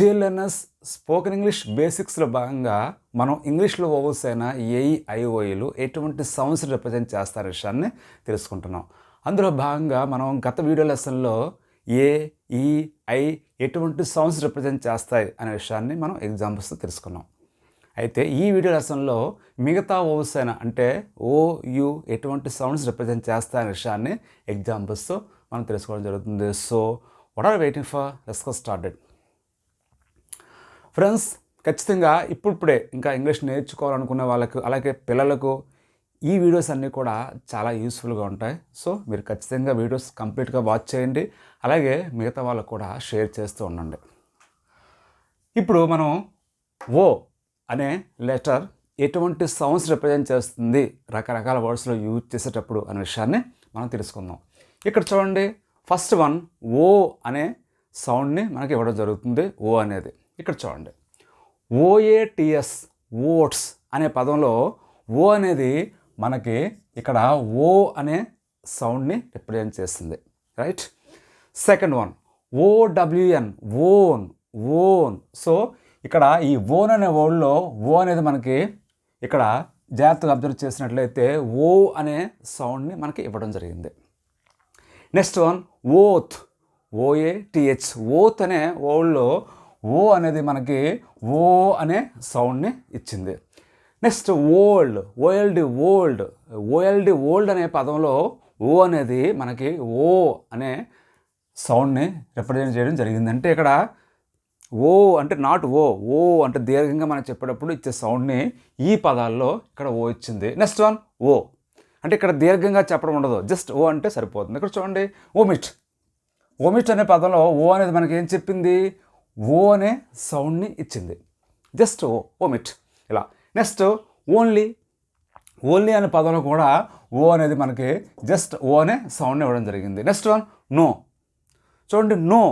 Dear learners, spoken English బేసిక్స్లో భాగంగా మనం ఇంగ్లీష్లో ఓవల్స్ అయిన ఏఈ ఐఓఈలు ఎటువంటి సౌండ్స్ రిప్రజెంట్ చేస్తారనే విషయాన్ని తెలుసుకుంటున్నాం. అందులో భాగంగా మనం గత వీడియో లెసన్లో ఏ, ఈ, ఐ ఎటువంటి సౌండ్స్ రిప్రజెంట్ చేస్తాయి అనే విషయాన్ని మనం ఎగ్జాంపుల్స్తో తెలుసుకున్నాం. అయితే ఈ వీడియో లెసన్లో మిగతా ఓవల్స్ అయిన అంటే ఓ, యు ఎటువంటి సౌండ్స్ రిప్రజెంట్ చేస్తాయనే విషయాన్ని ఎగ్జాంపుల్స్తో మనం తెలుసుకోవడం జరుగుతుంది. So what are waiting for? Let's get started. Friends, ఖచ్చితంగా ఇప్పుడిప్పుడే ఇంకా ఇంగ్లీష్ నేర్చుకోవాలనుకునే వాళ్ళకు అలాగే పిల్లలకు ఈ వీడియోస్ అన్నీ కూడా చాలా యూస్ఫుల్గా ఉంటాయి. సో మీరు ఖచ్చితంగా వీడియోస్ కంప్లీట్గా వాచ్ చేయండి, అలాగే మిగతా వాళ్ళకు కూడా షేర్ చేస్తూ ఉండండి. ఇప్పుడు మనం ఓ అనే లెటర్ ఎటువంటి సౌండ్స్ రిప్రజెంట్ చేస్తుంది రకరకాల వర్డ్స్లో యూజ్ చేసేటప్పుడు అనే విషయాన్ని మనం తెలుసుకుందాం. ఇక్కడ చూడండి, ఫస్ట్ వన్ ఓ అనే సౌండ్ని మనకి ఇవ్వడం జరుగుతుంది. ఓ అనేది ఇక్కడ చూడండి, ఓఏటిఎస్ ఓట్స్ అనే పదంలో ఓ అనేది మనకి ఇక్కడ ఓ అనే సౌండ్ని రిప్రజెంట్ చేస్తుంది, right. Second one O W N own own. So ఇక్కడ ఈ ఓన్ అనే వర్డ్లో ఓ అనేది మనకి ఇక్కడ జాగ్రత్తగా అబ్జర్వ్ చేసినట్లయితే ఓ అనే సౌండ్ని మనకి ఇవ్వడం జరిగింది. నెక్స్ట్ వన్ ఓత్ ఓఏటిహెచ్ ఓత్ అనే వర్డ్లో ఓ అనేది మనకి ఓ అనే సౌండ్ని ఇచ్చింది. Next old OLD old OLD old అనే పదంలో ఓ అనేది మనకి ఓ అనే సౌండ్ని రిప్రజెంట్ చేయడం జరిగింది. అంటే ఇక్కడ ఓ అంటే నాట్ ఓ, ఓ అంటే దీర్ఘంగా మనం చెప్పేటప్పుడు ఇచ్చే సౌండ్ని ఈ పదాల్లో ఇక్కడ ఓ ఇచ్చింది. నెక్స్ట్ వన్ ఓ అంటే ఇక్కడ దీర్ఘంగా చెప్పడం ఉండదు, జస్ట్ ఓ అంటే సరిపోతుంది. ఇక్కడ చూడండి, ఓమిట్ ఓమిట్ అనే పదంలో ఓ అనేది మనకి ఏం చెప్పింది? ఓ అనే సౌండ్ని ఇచ్చింది, జస్ట్ ఓ ఓమిట్ ఇలా. నెక్స్ట్ ఓన్లీ ఓన్లీ అనే పదంలో కూడా ఓ అనేది మనకి జస్ట్ ఓ అనే సౌండ్ని ఇవ్వడం జరిగింది. నెక్స్ట్ వన్ నో చూడండి, నో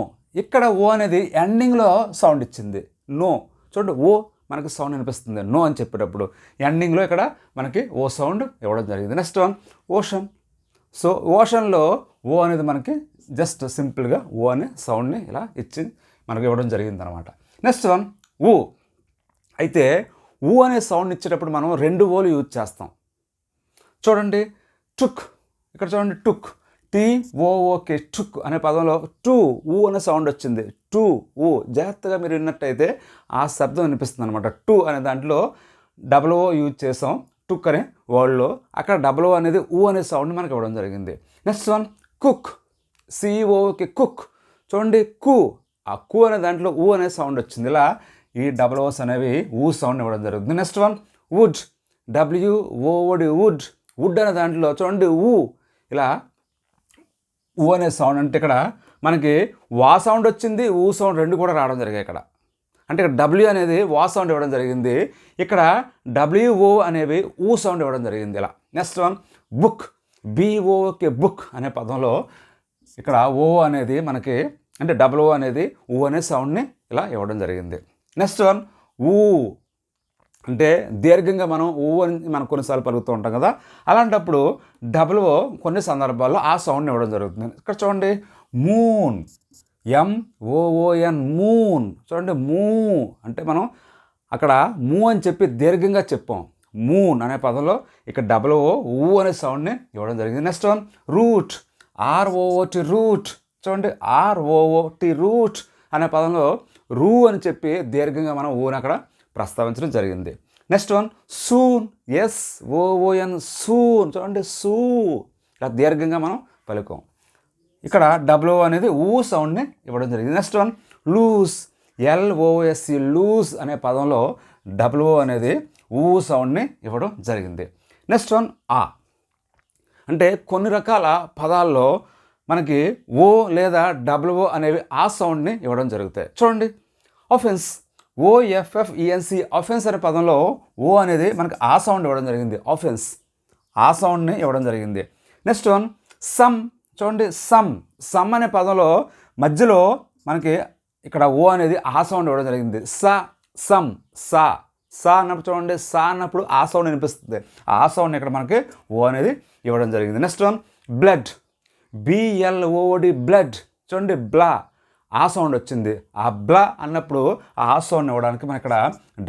ఇక్కడ ఓ అనేది ఎండింగ్లో సౌండ్ ఇచ్చింది. నో చూడండి, ఓ మనకి సౌండ్ అనిపిస్తుంది నో అని చెప్పేటప్పుడు, ఎండింగ్లో ఇక్కడ మనకి ఓ సౌండ్ ఇవ్వడం జరిగింది. Next one ocean. సో ఓషన్లో ఓ అనేది మనకి జస్ట్ సింపుల్గా ఓ అనే సౌండ్ని ఇలా ఇచ్చి మనకి ఇవ్వడం జరిగింది అనమాట. నెక్స్ట్ వన్ ఊ. అయితే ఊ అనే సౌండ్ ఇచ్చేటప్పుడు మనం రెండు ఓలు యూజ్ చేస్తాం. చూడండి, టుక్ ఇక్కడ చూడండి, టుక్ టీఓఓకే టుక్ అనే పదంలో టూ ఊ అనే సౌండ్ వచ్చింది. టూ ఊ జాగ్రత్తగా మీరు విన్నట్టయితే ఆ శబ్దం వినిపిస్తుంది అనమాట. టూ అనే దాంట్లో డబల్ ఓ యూజ్ చేసాం టుక్ అనే వర్డ్లో, అక్కడ డబల్ ఓ అనేది ఊ అనే సౌండ్ మనకి ఇవ్వడం జరిగింది. నెక్స్ట్ వన్ కుక్ సిఓకే కుక్ చూడండి, కు ఆ కు అనే దాంట్లో ఊ అనే సౌండ్ వచ్చింది. ఇలా ఈ డబల్ ఓస్ అనేవి ఊ సౌండ్ ఇవ్వడం జరుగుతుంది. Next one wood W O D wood wood అనే దాంట్లో చూడండి ఊ ఇలా ఊ అనే సౌండ్. అంటే ఇక్కడ మనకి వా సౌండ్ వచ్చింది, ఊ సౌండ్ రెండు కూడా రావడం జరిగాయి ఇక్కడ. అంటే ఇక్కడ డబ్ల్యూ అనేది వా సౌండ్ ఇవ్వడం జరిగింది, ఇక్కడ డబ్ల్యూఓ అనేవి ఊ సౌండ్ ఇవ్వడం జరిగింది ఇలా. నెక్స్ట్ వన్ బుక్ బిఓకే బుక్ అనే పదంలో ఇక్కడ ఓ అనేది మనకి అంటే డబల్ ఓ అనేది ఊ అనే సౌండ్ని ఇలా ఇవ్వడం జరిగింది. నెక్స్ట్ వన్ ఊ అంటే దీర్ఘంగా మనం ఊ అని మనం కొన్నిసార్లు పలుకుతూ ఉంటాం కదా, అలాంటప్పుడు డబల్ ఓ కొన్ని సందర్భాల్లో ఆ సౌండ్ని ఇవ్వడం జరుగుతుంది. ఇక్కడ చూడండి, మూన్ ఎంఓఓఎన్ మూన్. చూడండి, మూ అంటే మనం అక్కడ మూ అని చెప్పి దీర్ఘంగా చెప్పాం. మూన్ అనే పదంలో ఇక్కడ డబల్ ఓ ఊ అనే సౌండ్ని ఇవ్వడం జరిగింది. Next one root R O O T root. చూడండి, ఆర్ఓఓటి రూట్ అనే పదంలో రూ అని చెప్పి దీర్ఘంగా మనం ఊని అక్కడ ప్రస్తావించడం జరిగింది. Next one soon S O O N soon. చూడండి, సూ ఇలా దీర్ఘంగా మనం పలుకాం, ఇక్కడ డబ్ల్యూ అనేది ఊ సౌండ్ని ఇవ్వడం జరిగింది. నెక్స్ట్ వన్ లూజ్ ఎల్ఓఎస్సి లూజ్ అనే పదంలో డబ్ల్యూ అనేది ఊ సౌండ్ని ఇవ్వడం జరిగింది. నెక్స్ట్ వన్ ఆ అంటే కొన్ని రకాల పదాల్లో మనకి ఓ లేదా డబ్ల్యూఓ అనేవి ఆ సౌండ్ని ఇవ్వడం జరుగుతాయి. చూడండి, ఆఫెన్స్ ఓఎఫ్ఎఫ్ఈఎన్సి ఆఫెన్స్ అనే పదంలో ఓ అనేది మనకి ఆ సౌండ్ ఇవ్వడం జరిగింది. ఆఫెన్స్ ఆ సౌండ్ని ఇవ్వడం జరిగింది. Next one some. చూడండి, సమ్ అనే పదంలో మధ్యలో మనకి ఇక్కడ ఓ అనేది ఆ సౌండ్ ఇవ్వడం జరిగింది. సమ్ సా అన్నప్పుడు చూడండి, సా అన్నప్పుడు ఆ సౌండ్ వినిపిస్తుంది, ఆ సౌండ్ ఇక్కడ మనకి ఓ అనేది ఇవ్వడం జరిగింది. Next one blood B L O D blood. చూడండి, బ్లా ఆ సౌండ్ వచ్చింది. ఆ బ్లా అన్నప్పుడు ఆ సౌండ్ ఇవ్వడానికి మనం ఇక్కడ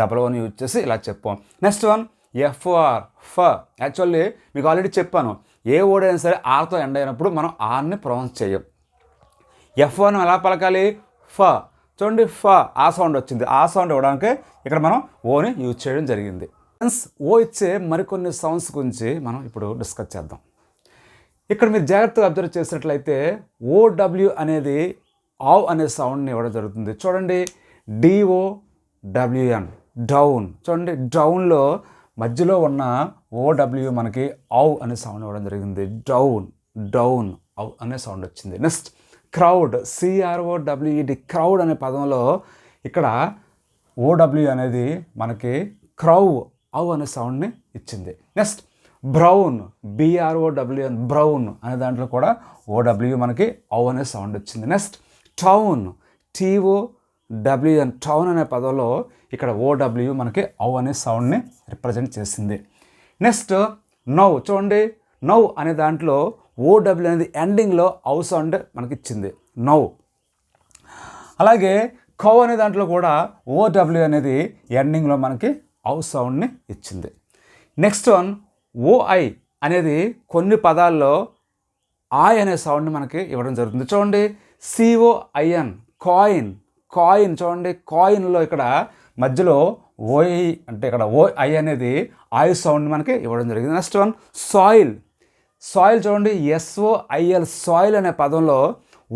డబల్ వన్ యూజ్ చేసి ఇలా చెప్పాం. నెక్స్ట్ వన్ ఎఫ్ఆర్ ఫ. యాక్చువల్లీ మీకు ఆల్రెడీ చెప్పాను, ఏ వర్డ్ అయినా సరే ఆర్తో ఎండ్ అయినప్పుడు మనం ఆర్ని ప్రొనౌన్స్ చేయం. ఎఫ్1 ఎలా పలకాలి? ఫ. చూడండి ఫ ఆ సౌండ్ వచ్చింది. ఆ సౌండ్ ఇవ్వడానికి ఇక్కడ మనం ఓని యూజ్ చేయడం జరిగింది. ఓ ఇచ్చే మరికొన్ని సౌండ్స్ గురించి మనం ఇప్పుడు డిస్కస్ చేద్దాం. ఇక్కడ మీరు జాగ్రత్తగా అబ్జర్వ్ చేసినట్లయితే ఓడబ్ల్యూ అనేది ఆవ్ అనే సౌండ్ని ఇవ్వడం జరుగుతుంది. చూడండి డిఓడబ్ల్యూఎన్ డౌన్. చూడండి డౌన్లో మధ్యలో ఉన్న ఓడబ్ల్యూ మనకి ఆవ్ అనే సౌండ్ ఇవ్వడం జరిగింది. డౌన్ డౌన్ ఆవ్ అనే సౌండ్ వచ్చింది. నెక్స్ట్ క్రౌడ్ CROWED క్రౌడ్ అనే పదంలో ఇక్కడ ఓడబ్ల్యూ అనేది మనకి క్రౌ అవ్ అనే సౌండ్ని ఇచ్చింది. నెక్స్ట్ బ్రౌన్ BROWN బ్రౌన్ అనే దాంట్లో కూడా ఓడబ్ల్యూ మనకి అవ్ అనే సౌండ్ వచ్చింది. నెక్స్ట్ టౌన్ TOWN టౌన్ అనే పదంలో ఇక్కడ ఓడబ్ల్యూ మనకి అవ్ అనే సౌండ్ని రిప్రజెంట్ చేసింది. Next now. చూడండి నౌ అనే దాంట్లో ఓడబ్ల్యూ అనేది ఎండింగ్లో అవ్ సౌండ్ మనకి ఇచ్చింది నౌ. అలాగే కౌ అనే దాంట్లో కూడా ఓడబ్ల్యూ అనేది ఎండింగ్లో మనకి అవ్ సౌండ్ని ఇచ్చింది. నెక్స్ట్ వన్ ఓఐ అనేది కొన్ని పదాల్లో ఆయ్ అనే సౌండ్ని మనకి ఇవ్వడం జరుగుతుంది. చూడండి COIN కాయిన్ కాయిన్. చూడండి కాయిన్లో ఇక్కడ మధ్యలో ఓఐ అంటే ఇక్కడ ఓఐ అనేది ఆయ్ సౌండ్ మనకి ఇవ్వడం జరిగింది. Next one soil. సాయిల్ చూడండి SOIL సాయిల్ అనే పదంలో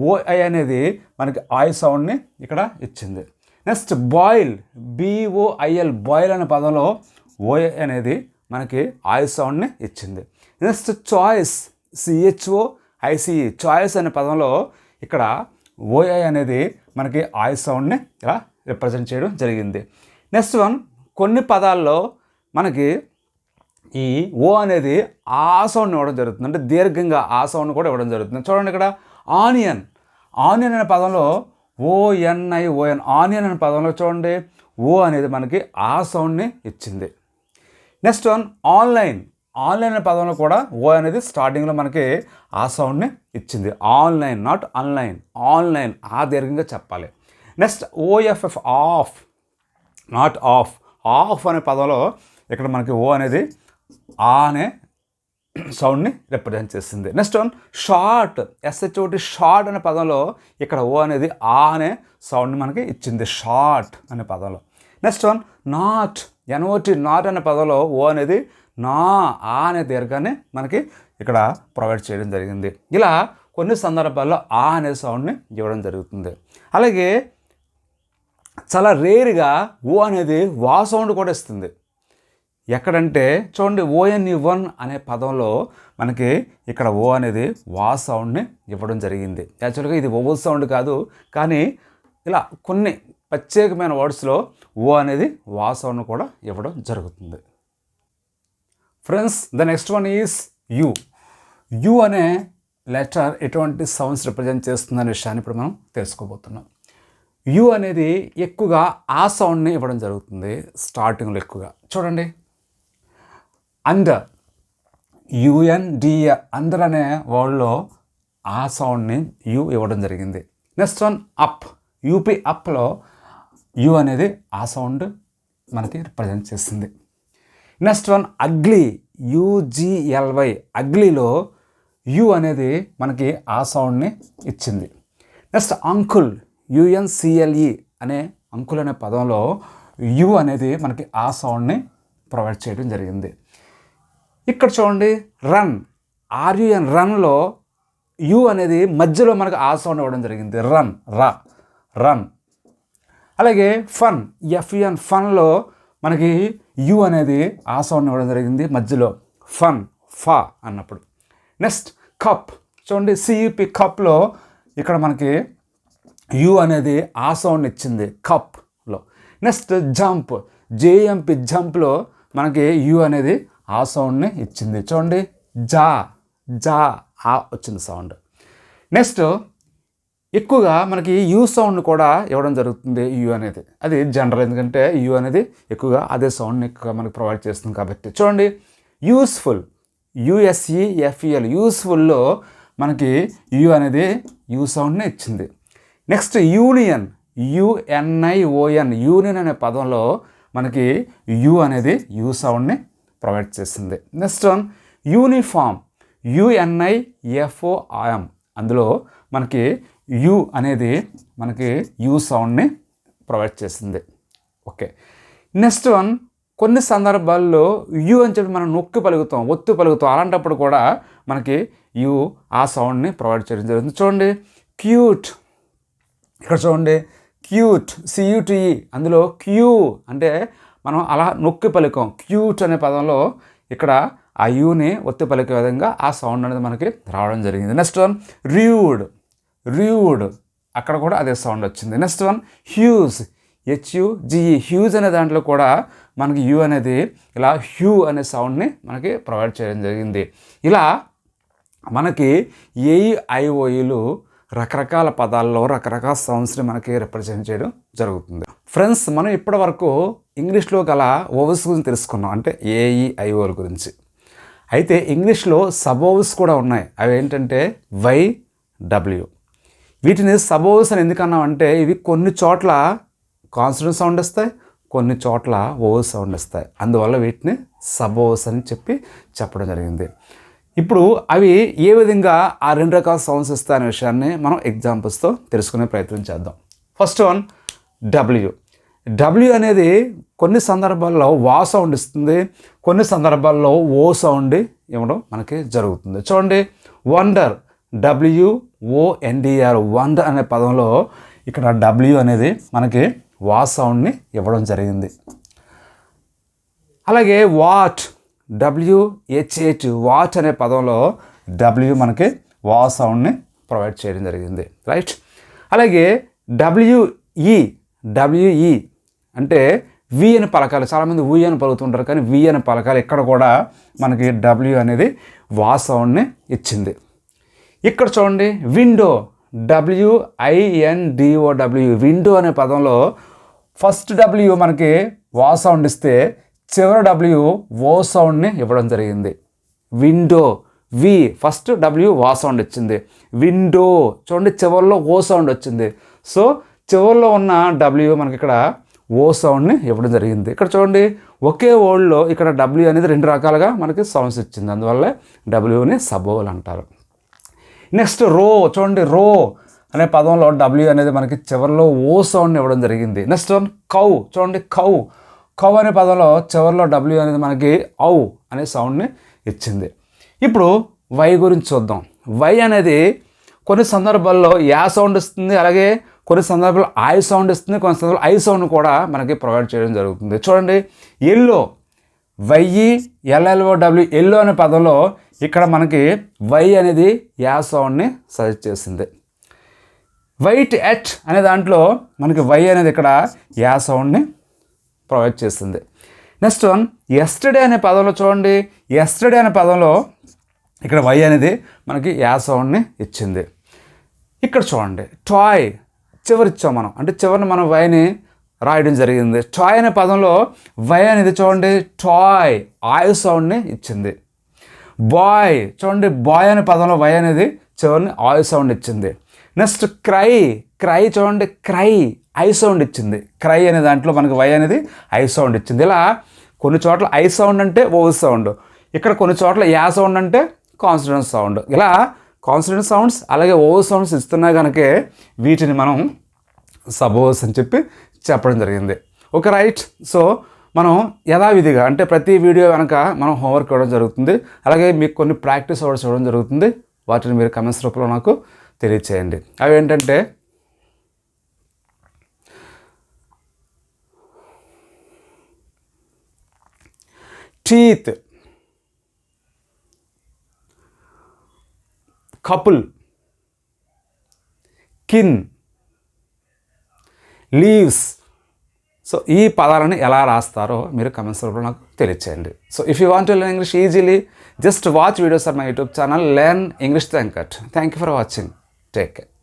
ఓఐ అనేది మనకి ఆయ్ సౌండ్ని ఇక్కడ ఇచ్చింది. నెక్స్ట్ బాయిల్ BOIL బాయిల్ అనే పదంలో ఓఐ అనేది మనకి ఆయ్ సౌండ్ని ఇచ్చింది. నెక్స్ట్ చాయిస్ CHOICE చాయిస్ అనే పదంలో ఇక్కడ ఓఐ అనేది మనకి ఆయ్ సౌండ్ని ఇలా రిప్రజెంట్ చేయడం జరిగింది. నెక్స్ట్ వన్ కొన్ని పదాల్లో మనకి ఈ ఓ అనేది ఆ సౌండ్ ఇవ్వడం జరుగుతుంది. అంటే దీర్ఘంగా ఆ సౌండ్ కూడా ఇవ్వడం జరుగుతుంది. చూడండి ఇక్కడ ఆనియన్. ఆనియన్ అనే పదంలో ONION ఆనియన్ అనే పదంలో చూడండి ఓ అనేది మనకి ఆ సౌండ్ని ఇచ్చింది. Next one online. ఆన్లైన్ అనే పదంలో కూడా ఓ అనేది స్టార్టింగ్లో మనకి ఆ సౌండ్ని ఇచ్చింది. Online not online. ఆన్లైన్ ఆ దీర్ఘంగా చెప్పాలి. Next OFF of not of. Of అనే పదంలో ఇక్కడ మనకి ఓ అనేది ఆ అనే సౌండ్ని రిప్రజెంట్ చేస్తుంది. Next one short SHOT short అనే పదంలో ఇక్కడ ఓ అనేది ఆ అనే సౌండ్ని మనకి ఇచ్చింది షార్ట్ అనే పదంలో. Next one not NOT not అనే పదంలో ఓ అనేది నా ఆ అనే దీర్ఘాన్ని మనకి ఇక్కడ ప్రొవైడ్ చేయడం జరిగింది. ఇలా కొన్ని సందర్భాల్లో ఆ అనే సౌండ్ని ఇవ్వడం జరుగుతుంది. అలాగే చాలా రేర్గా ఓ అనేది వా సౌండ్ కూడా ఇస్తుంది. ఎక్కడంటే చూడండి ONE1 అనే పదంలో మనకి ఇక్కడ ఓ అనేది వా సౌండ్ని ఇవ్వడం జరిగింది. యాక్చువల్గా ఇది ఓవల్ సౌండ్ కాదు, కానీ ఇలా కొన్ని ప్రత్యేకమైన వర్డ్స్లో ఓ అనేది వా సౌండ్ కూడా ఇవ్వడం జరుగుతుంది. Friends the next one is you. You అనే లెటర్ ఎటువంటి సౌండ్స్ రిప్రజెంట్ చేస్తుందనే విషయాన్ని ఇప్పుడు మనం తెలుసుకోబోతున్నాం. యు అనేది ఎక్కువగా ఆ సౌండ్ని ఇవ్వడం జరుగుతుంది స్టార్టింగ్లో ఎక్కువగా. చూడండి అండర్ UNDER అండర్ అనే వర్డ్లో ఆ సౌండ్ని యు ఇవ్వడం జరిగింది. నెక్స్ట్ వన్ అప్ UP అప్లో యు అనేది ఆ సౌండ్ మనకి రిప్రజెంట్ చేస్తుంది. నెక్స్ట్ వన్ అగ్లీ UGLY అగ్లీలో యు అనేది మనకి ఆ సౌండ్ని ఇచ్చింది. నెక్స్ట్ అంకుల్ UNCLE అనే అంకుల్ అనే పదంలో యు అనేది మనకి ఆ సౌండ్ని ప్రొవైడ్ చేయడం జరిగింది. ఇక్కడ చూడండి రన్ RUN రన్లో యు అనేది మధ్యలో మనకు ఆ సౌండ్ ఇవ్వడం జరిగింది. Run run. అలాగే ఫన్ FUN ఫన్లో మనకి యు అనేది ఆ సౌండ్ ఇవ్వడం జరిగింది మధ్యలో ఫన్ ఫా అన్నప్పుడు. నెక్స్ట్ కప్ చూడండి CUP కప్లో ఇక్కడ మనకి యు అనేది ఆ సౌండ్ ఇచ్చింది కప్లో. నెక్స్ట్ జంప్ JUMP జంప్లో మనకి యు అనేది ఆ సౌండ్ని ఇచ్చింది. చూడండి జా ఆ వచ్చింది సౌండ్. నెక్స్ట్ ఎక్కువగా మనకి యు సౌండ్ కూడా ఇవ్వడం జరుగుతుంది యు అనేది. అది జనరల్, ఎందుకంటే యు అనేది ఎక్కువగా అదే సౌండ్ని ఎక్కువగా మనకి ప్రొవైడ్ చేస్తుంది కాబట్టి. చూడండి యూస్ఫుల్ USEFUL యూస్ఫుల్లో మనకి యు అనేది యు సౌండ్ని ఇచ్చింది. నెక్స్ట్ యూనియన్, యుఎన్ఐఓఎన్, యూనియన్ అనే పదంలో మనకి యు అనేది యు సౌండ్ని ప్రొవైడ్ చేస్తుంది. నెక్స్ట్ వన్ యూనిఫామ్, యుఎన్ఐఎఫ్ఓఎం, అందులో మనకి యు అనేది మనకి యు సౌండ్ని ప్రొవైడ్ చేస్తుంది. ఓకే, నెక్స్ట్ వన్ కొన్ని సందర్భాల్లో యు అని చెప్పి మనం నొక్కి పలుకుతాం, ఒత్తి పలుకుతాం, అలాంటప్పుడు కూడా మనకి యు ఆ సౌండ్ని ప్రొవైడ్ చేయడం జరుగుతుంది. చూడండి క్యూట్, ఇక్కడ చూడండి క్యూట్, సియుటిఈ, అందులో క్యూ అంటే మనం అలా నొక్కి పలికాం. క్యూట్ అనే పదంలో ఇక్కడ ఆ యూని ఒత్తి పలికే విధంగా ఆ సౌండ్ అనేది మనకి రావడం జరిగింది. నెక్స్ట్ వన్ ర్యూడ్, ర్యూడ్, అక్కడ కూడా అదే సౌండ్ వచ్చింది. నెక్స్ట్ వన్ హ్యూజ్, హెచ్యుజిఈ, హ్యూజ్ అనే దాంట్లో కూడా మనకి యు అనేది ఇలా హ్యూ అనే సౌండ్ని మనకి ప్రొవైడ్ చేయడం జరిగింది. ఇలా మనకి ఏఈఐఓఈలు రకరకాల పదాల్లో రకరకాల సౌండ్స్ని మనకి రిప్రజెంట్ చేయడం జరుగుతుంది. ఫ్రెండ్స్, మనం ఇప్పటి వరకు ఇంగ్లీష్లో గల ఓవల్స్ గురించి తెలుసుకున్నాం, అంటే ఏఈఐఓల గురించి. అయితే ఇంగ్లీష్లో సబ్ ఓవల్స్ కూడా ఉన్నాయి. అవి ఏంటంటే వై, డబ్ల్యూ. వీటిని సబ్ ఓవల్స్ అని ఎందుకన్నామంటే ఇవి కొన్ని చోట్ల కాన్సనెంట్ సౌండ్ ఇస్తాయి, కొన్ని చోట్ల ఓవల్ సౌండ్ ఇస్తాయి. అందువల్ల వీటిని సబ్ ఓవల్స్ అని చెప్పడం జరిగింది. ఇప్పుడు అవి ఏ విధంగా ఆ రెండు రకాల సౌండ్స్ ఇస్తాయనే విషయాన్ని మనం ఎగ్జాంపుల్స్తో తెలుసుకునే ప్రయత్నం చేద్దాం. First one W. డబ్ల్యూ అనేది కొన్ని సందర్భాల్లో వా సౌండ్ ఇస్తుంది, కొన్ని సందర్భాల్లో ఓ సౌండ్ ఇవ్వడం మనకి జరుగుతుంది. చూడండి వండర్, WONDR, వండర్ అనే పదంలో ఇక్కడ డబ్ల్యూ అనేది మనకి వా సౌండ్ని ఇవ్వడం జరిగింది. అలాగే వాట్, WHAT, వాట్ అనే పదంలో డబ్ల్యూ మనకి వా సౌండ్ని ప్రొవైడ్ చేయడం జరిగింది. రైట్. అలాగే WE అంటే వి అని పలకాలి. చాలామంది వి అని పలుకుతుంటారు, కానీ వి అని పలకాలి. ఇక్కడ కూడా మనకి డబ్ల్యూ అనేది వా సౌండ్ని ఇచ్చింది. ఇక్కడ చూడండి విండో, WINDOW, విండో అనే పదంలో ఫస్ట్ డబ్ల్యూ మనకి వా సౌండ్ ఇస్తే చివరి డబ్ల్యూ ఓ సౌండ్ని ఇవ్వడం జరిగింది. విండో, వి ఫస్ట్ డబ్ల్యూ వా సౌండ్ ఇచ్చింది. విండో చూడండి చివరిలో ఓ సౌండ్ వచ్చింది. సో చివరిలో ఉన్న డబ్ల్యూ మనకి ఇక్కడ ఓ సౌండ్ని ఇవ్వడం జరిగింది. ఇక్కడ చూడండి ఒకే వర్డ్లో ఇక్కడ డబ్ల్యూ అనేది రెండు రకాలుగా మనకి సౌండ్స్ ఇచ్చింది. అందువల్ల డబ్ల్యూని సబ్ ఓవల్ అంటారు. నెక్స్ట్ రో, చూడండి రో అనే పదంలో డబ్ల్యూ అనేది మనకి చివరిలో ఓ సౌండ్ని ఇవ్వడం జరిగింది. నెక్స్ట్ వన్ కౌ, చూడండి కౌ అనే పదంలో చివరిలో డబ్ల్యూ అనేది మనకి ఔ అనే సౌండ్ని ఇచ్చింది. ఇప్పుడు వై గురించి చూద్దాం. వై అనేది కొన్ని సందర్భాల్లో యా సౌండ్ ఇస్తుంది, అలాగే కొన్ని సందర్భాల్లో ఐ సౌండ్ ఇస్తుంది, కొన్ని సందర్భాల్లో ఐ సౌండ్ కూడా మనకి ప్రొవైడ్ చేయడం జరుగుతుంది. చూడండి ఎల్లో, YELLOW, ఎల్లో అనే పదంలో ఇక్కడ మనకి వై అనేది యా సౌండ్ని సజెస్ట్ చేసింది. వైట్ ఎట్ అనే దాంట్లో మనకి వై అనేది ఇక్కడ యా సౌండ్ని ప్రొవైడ్ చేస్తుంది. నెక్స్ట్ వన్ ఎస్టర్డే అనే పదంలో చూడండి, ఎస్టర్డే అనే పదంలో ఇక్కడ వై అనేది మనకి యా సౌండ్ని ఇచ్చింది. ఇక్కడ చూడండి టాయ్, చివరిచ్చాం మనం, అంటే చివరిని మనం వైని రాయడం జరిగింది. టాయ్ అనే పదంలో వై అనేది చూడండి టాయ్ ఐ సౌండ్ని ఇచ్చింది. బాయ్, చూడండి బాయ్ అనే పదంలో వై అనేది చివరిని ఐ సౌండ్ ఇచ్చింది. నెక్స్ట్ క్రై, చూడండి క్రై ఐ సౌండ్ ఇచ్చింది. క్రై అనే దాంట్లో మనకి వై అనేది ఐ సౌండ్ ఇచ్చింది. ఇలా కొన్ని చోట్ల ఐ సౌండ్ అంటే ఓవల్ సౌండ్, ఇక్కడ కొన్ని చోట్ల యా సౌండ్ అంటే కాన్సనెంట్ సౌండ్. ఇలా కాన్సనెంట్ సౌండ్స్ అలాగే ఓవల్ సౌండ్స్ ఇస్తున్నా కనుక వీటిని మనం సబ్ ఓవల్స్ అని చెప్పడం జరిగింది. Okay right. సో మనం యథావిధిగా అంటే ప్రతి వీడియో కనుక మనం హోంవర్క్ ఇవ్వడం జరుగుతుంది, అలాగే మీకు కొన్ని ప్రాక్టీస్ వర్డ్స్ ఇవ్వడం జరుగుతుంది. వాటిని మీరు కమెంట్స్ రూపంలో నాకు తెలియచేయండి. అవి ఏంటంటే టీత్, కపుల్, కిన్, లీవ్స్. సో ఈ పదాలను ఎలా రాస్తారో మీరు కమెంట్స్ రూపంలో నాకు తెలియచేయండి. So if you want to learn English easily, just watch videos on my YouTube channel, Learn English Thank you for watching. Take care.